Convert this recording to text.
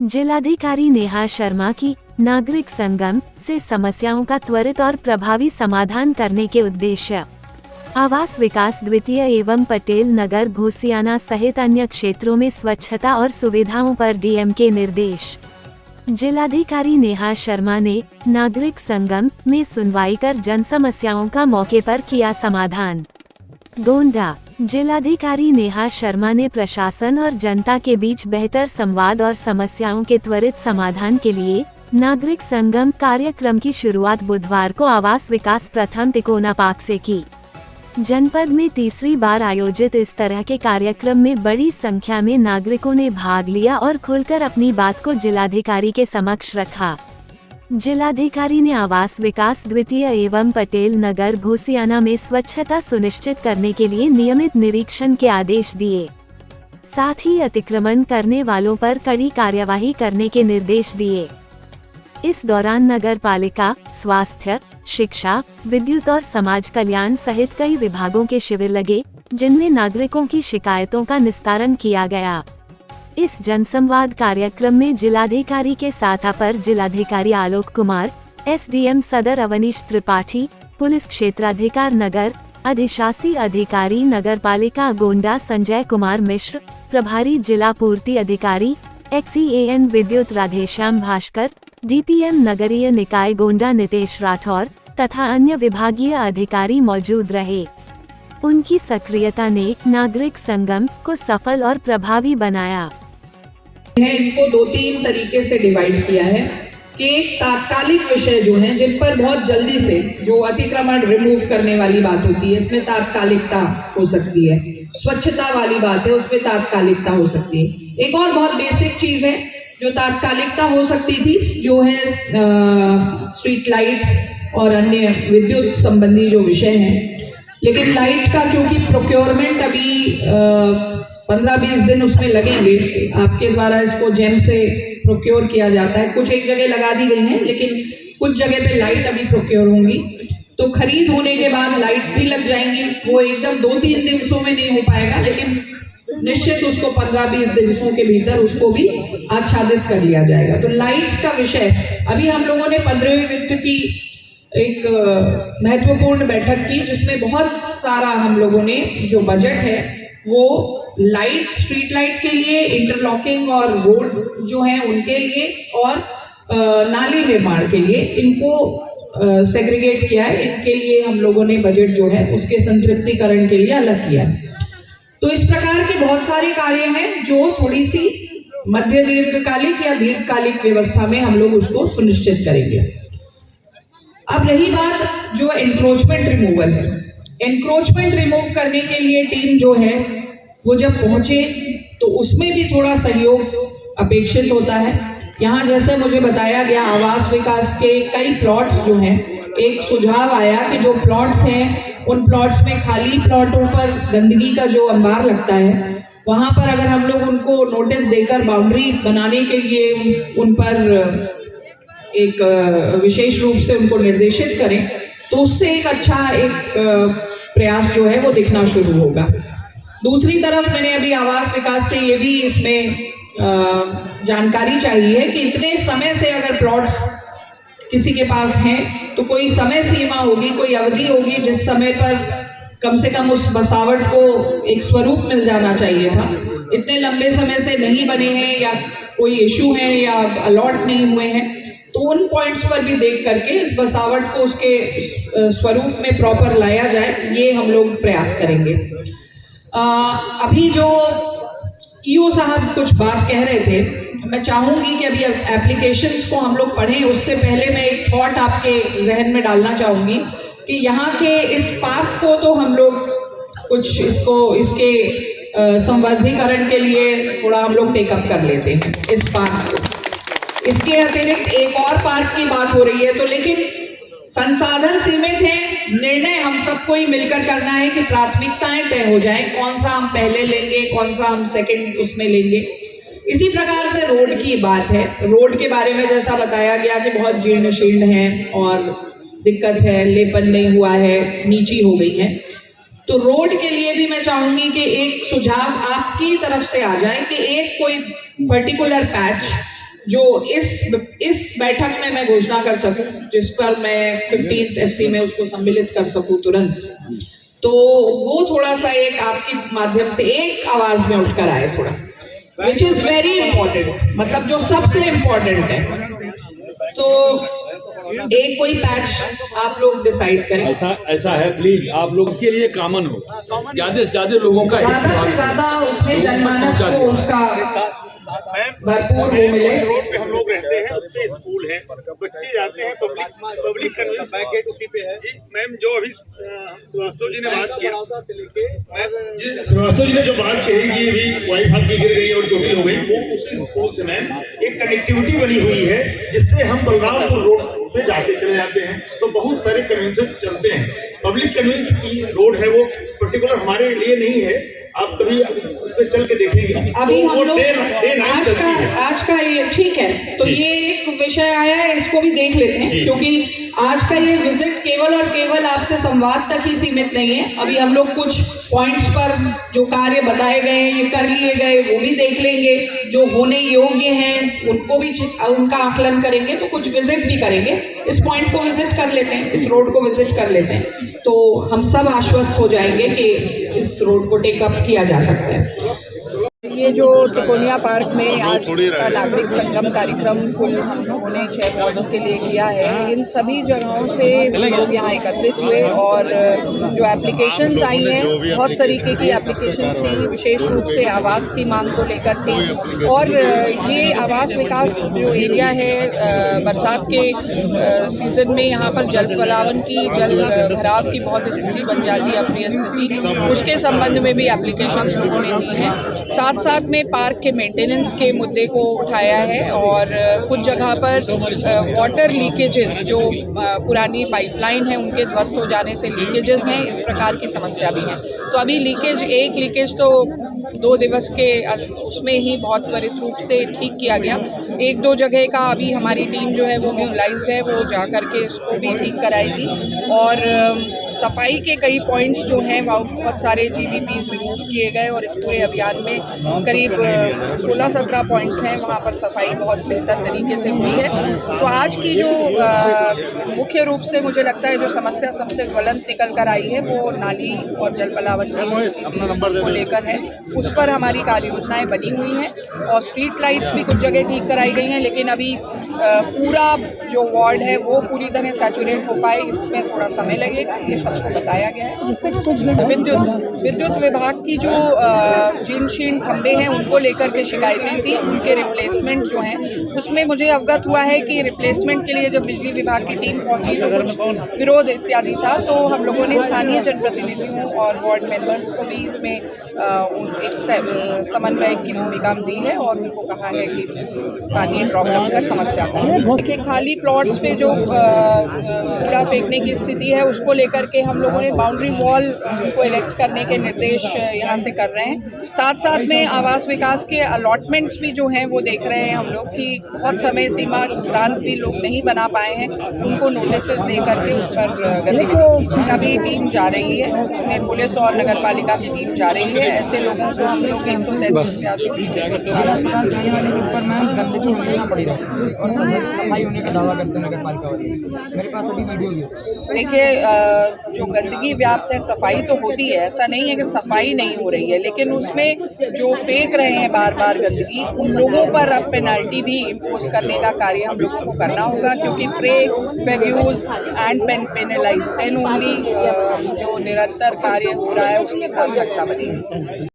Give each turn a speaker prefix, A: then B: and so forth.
A: जिलाधिकारी नेहा शर्मा की नागरिक संगम से समस्याओं का त्वरित और प्रभावी समाधान करने के उद्देश्य आवास विकास द्वितीय एवं पटेल नगर घोसियाना सहित अन्य क्षेत्रों में स्वच्छता और सुविधाओं पर डीएम के निर्देश। जिलाधिकारी नेहा शर्मा ने नागरिक संगम में सुनवाई कर जन समस्याओं का मौके पर किया समाधान। गोंडा जिलाधिकारी नेहा शर्मा ने प्रशासन और जनता के बीच बेहतर संवाद और समस्याओं के त्वरित समाधान के लिए नागरिक संगम कार्यक्रम की शुरुआत बुधवार को आवास विकास प्रथम तिकोना पार्क से की। जनपद में तीसरी बार आयोजित इस तरह के कार्यक्रम में बड़ी संख्या में नागरिकों ने भाग लिया और खुलकर अपनी बात को जिलाधिकारी के समक्ष रखा। जिलाधिकारी ने आवास विकास द्वितीय एवं पटेल नगर घोसियाना में स्वच्छता सुनिश्चित करने के लिए नियमित निरीक्षण के आदेश दिए। साथ ही अतिक्रमण करने वालों पर कड़ी कार्यवाही करने के निर्देश दिए। इस दौरान नगर पालिका, स्वास्थ्य, शिक्षा, विद्युत और समाज कल्याण सहित कई विभागों के शिविर लगे, जिनमें नागरिकों की शिकायतों का निस्तारण किया गया। इस जनसंवाद कार्यक्रम में जिलाधिकारी के साथ अपर जिलाधिकारी आलोक कुमार, एसडीएम सदर अवनीश त्रिपाठी, पुलिस क्षेत्राधिकार नगर, अधिशासी अधिकारी नगर पालिका गोंडा संजय कुमार मिश्र, प्रभारी जिला पूर्ति अधिकारी एक्सीएएन विद्युत राधेश्याम भास्कर, डीपीएम नगरीय निकाय गोंडा नितेश राठौर तथा अन्य विभागीय अधिकारी मौजूद रहे। उनकी सक्रियता ने नागरिक संगम को सफल और प्रभावी बनाया।
B: इनको दो तीन तरीके से डिवाइड किया है कि तात्कालिक विषय जो हैं जिन पर बहुत जल्दी से जो अतिक्रमण रिमूव करने वाली बात होती है इसमें तात्कालिकता हो सकती है, स्वच्छता वाली बात है उसमें तात्कालिकता हो सकती है। एक और बहुत बेसिक चीज है जो तात्कालिकता हो सकती थी जो है स्ट्रीट लाइट्स और अन्य विद्युत संबंधी जो विषय हैं, लेकिन लाइट का क्योंकि प्रोक्योरमेंट अभी 15-20 दिन उसमें लगेंगे, आपके द्वारा इसको जेम से प्रोक्योर किया जाता है, कुछ एक जगह लगा दी गई है लेकिन कुछ जगह पे लाइट अभी प्रोक्योर होंगी, तो खरीद होने के बाद लाइट भी लग जाएंगी। वो एकदम 2-3 दिवसों में नहीं हो पाएगा लेकिन निश्चित उसको 15-20 दिवसों के भीतर उसको भी आच्छादित कर लिया जाएगा। तो लाइट्स का विषय अभी हम लोगों ने 15वें वित्त की एक महत्वपूर्ण बैठक की जिसमें बहुत सारा हम लोगों ने जो बजट है वो लाइट, स्ट्रीट लाइट के लिए, इंटरलॉकिंग और रोड जो है उनके लिए और नाली निर्माण के लिए इनको सेग्रीगेट किया है। इनके लिए हम लोगों ने बजट जो है उसके संतृप्तिकरण के लिए अलग किया है। तो इस प्रकार के बहुत सारे कार्य हैं जो थोड़ी सी मध्य दीर्घकालिक या दीर्घकालिक व्यवस्था में हम लोग उसको सुनिश्चित करेंगे। अब रही बात जो एनक्रोचमेंट रिमूवल है, एनक्रोचमेंट रिमूव करने के लिए टीम जो है वो जब पहुंचे तो उसमें भी थोड़ा सहयोग अपेक्षित होता है। यहाँ जैसे मुझे बताया गया आवास विकास के कई प्लॉट्स जो हैं, एक सुझाव आया कि जो प्लॉट्स हैं उन प्लॉट्स में खाली प्लॉटों पर गंदगी का जो अंबार लगता है वहाँ पर अगर हम लोग उनको नोटिस देकर बाउंड्री बनाने के लिए उन पर एक विशेष रूप से उनको निर्देशित करें तो उससे एक अच्छा एक प्रयास जो है वो दिखना शुरू होगा। दूसरी तरफ मैंने अभी आवास विकास से ये भी इसमें जानकारी चाहिए कि इतने समय से अगर प्लॉट्स किसी के पास हैं तो कोई समय सीमा होगी, कोई अवधि होगी जिस समय पर कम से कम उस बसावट को एक स्वरूप मिल जाना चाहिए था। इतने लंबे समय से नहीं बने हैं या कोई इशू है या अलॉट नहीं हुए हैं तो उन पॉइंट्स पर भी देख करके इस बसावट को उसके स्वरूप में प्रॉपर लाया जाए, ये हम लोग प्रयास करेंगे। अभी जो ईओ साहब कुछ बात कह रहे थे, मैं चाहूंगी कि अभी एप्लीकेशंस को हम लोग पढ़ें उससे पहले मैं एक थॉट आपके जहन में डालना चाहूंगी कि यहाँ के इस पार्क को तो हम लोग कुछ इसके संवर्धीकरण के लिए थोड़ा हम लोग टेकअप कर लेते हैं इस पार्क को। इसके अतिरिक्त एक और पार्क की बात हो रही है तो लेकिन संसाधन सीमित हैं, निर्णय हम सबको ही मिलकर करना है कि प्राथमिकताएं तय हो जाएं, कौन सा हम पहले लेंगे, कौन सा हम सेकंड उसमें लेंगे। इसी प्रकार से रोड की बात है, रोड के बारे में जैसा बताया गया कि बहुत जीर्ण शीर्ण है और दिक्कत है, लेपन नहीं हुआ है, नीची हो गई है। तो रोड के लिए भी मैं चाहूंगी कि एक सुझाव आपकी तरफ से आ जाए कि एक कोई पर्टिकुलर पैच जो इस बैठक में मैं घोषणा कर सकूं, जिस पर मैं 15th FC में उसको सम्मिलित कर सकूं तुरंत, तो वो थोड़ा सा एक आपके माध्यम से एक आवाज में उठकर आए थोड़ा, विच इज वेरी इंपॉर्टेंट, मतलब जो सबसे इम्पोर्टेंट है। तो एक कोई पैच आप लोग डिसाइड करें।
C: ऐसा है, प्लीज आप लोग के लिए कॉमन हो, ज्यादा से ज्यादा लोगों का
B: ज्यादा से ज्यादा उसमें जनमानस को उसका भरपूर वो मिले।
D: रोड पे हम लोग रहते हैं, उस पे स्कूल है, बच्चे जाते हैं, पब्लिक कन्वेंस पैकेज उसी पे है। मैम जो अभी श्रीवास्तव जी ने बात किया, श्रीवास्तव जी ने जो बात कही कि अभी वाइफ आपकी गिर गई और चोटी हो गई, वो उसी स्कूल से मैम एक कनेक्टिविटी बनी हुई है, जिससे हम बलरामपुर रोड पे जाते चले जाते हैं, तो बहुत सारे कन्वेंशन चलते हैं। पब्लिक कन्वेंस की रोड है, वो पर्टिकुलर हमारे लिए नहीं है, आप कभी उस पर चल के देखेंगे।
B: अभी हम लोग आज का ये ठीक है, तो ये एक विषय आया है, इसको भी देख लेते हैं, क्योंकि आज का ये विजिट केवल और केवल आपसे संवाद तक ही सीमित नहीं है। अभी हम लोग कुछ पॉइंट्स पर जो कार्य बताए गए ये कर लिए गए, वो भी देख लेंगे, जो होने योग्य हैं उनको भी उनका आकलन करेंगे, तो कुछ विजिट भी करेंगे। इस पॉइंट को विजिट कर लेते हैं, इस रोड को विजिट कर लेते हैं, तो हम सब आश्वस्त हो जाएंगे कि इस रोड को टेकअप किया जा सकता है।
E: ये जो तिकोनिया पार्क में आज का नागरिक संगम कार्यक्रम कुल हम लोगों ने 6 वार्ड्स के लिए किया है, इन सभी जगहों से लोग यहाँ एकत्रित हुए और जो एप्लीकेशंस आई हैं, बहुत तरीके की एप्लीकेशंस थी, विशेष रूप से आवास की मांग को लेकर थी। और ये आवास विकास जो एरिया है, बरसात के सीज़न में यहाँ पर जल पलावन की, जल भराव की बहुत स्थिति बन जाती है, अप्रिय स्थिति, उसके संबंध में भी एप्लीकेशंस लोगों ने दी हैं। साथ साथ में पार्क के मेंटेनेंस के मुद्दे को उठाया है और कुछ जगह पर वाटर लीकेजेस, जो पुरानी पाइपलाइन है उनके ध्वस्त हो जाने से लीकेजेस हैं, इस प्रकार की समस्या भी है। तो अभी एक लीकेज तो 2 दिवस के उसमें ही बहुत त्वरित रूप से ठीक किया गया। 1-2 जगह का अभी हमारी टीम जो है वो मोबिलाइज्ड है, वो जा करके इसको भी ठीक कराएगी। और सफाई के कई पॉइंट्स जो हैं, बहुत सारे GVPs रिमूव किए गए और इस पूरे अभियान में करीब 16-17 पॉइंट्स हैं, वहाँ पर सफाई बहुत बेहतर तरीके से हुई है। तो आज की जो मुख्य रूप से मुझे लगता है जो समस्या सबसे ज्वलंत निकल कर आई है, वो नाली और जल पलावन को लेकर है। उस पर हमारी कार्य योजनाएँ बनी हुई हैं और स्ट्रीट लाइट्स भी कुछ जगह ठीक कराई गई हैं, लेकिन अभी पूरा जो वार्ड है वो पूरी तरह सैचुरेट हो पाए, इसमें थोड़ा समय लगेगा, ये सबको बताया गया है। विद्युत विभाग की जो जीर्ण खंभे हैं उनको लेकर के शिकायतें थी, उनके रिप्लेसमेंट जो हैं उसमें मुझे अवगत हुआ है कि रिप्लेसमेंट के लिए जब बिजली विभाग की टीम पहुंची तो कुछ विरोध इत्यादि था, तो हम लोगों ने स्थानीय जनप्रतिनिधियों और वार्ड मेंबर्स को भी इसमें एक समन्वय की भूमिका दी है और उनको कहा है कि स्थानीय प्रॉब्लम का समस्या का देखिए। खाली प्लॉट्स पे जो कूड़ा फेंकने की स्थिति है उसको लेकर के हम लोगों ने बाउंड्री वॉल को इरेक्ट करने के निर्देश यहाँ से कर रहे हैं। साथ साथ में आवास विकास के अलॉटमेंट्स भी जो हैं वो देख रहे हैं हम लोग कि बहुत समय सीमा उपरांत भी लोग नहीं बना पाए हैं, उनको नोटिसेस दे करके उस पर अभी टीम जा रही है, उसमें पुलिस और नगर पालिका की टीम जा रही है। ऐसे लोगों को हम लोग 133
F: और सफाई होने का दावा करते हैं नगर पालिका वाले। मेरे पास अभी वीडियो भी है।
E: देखिए, जो गंदगी व्याप्त है, सफाई तो होती है, ऐसा नहीं है कि सफाई नहीं हो रही है, लेकिन उसमें जो फेंक रहे हैं बार बार गंदगी, उन लोगों पर अब पेनल्टी भी इम्पोज करने का कार्य हम लोगों को करना होगा, क्योंकि प्रे पेन्यूज एंड पेनलाइज देन ओनली जो निरंतर कार्य हो रहा है उसके साथ घटना बनेगी।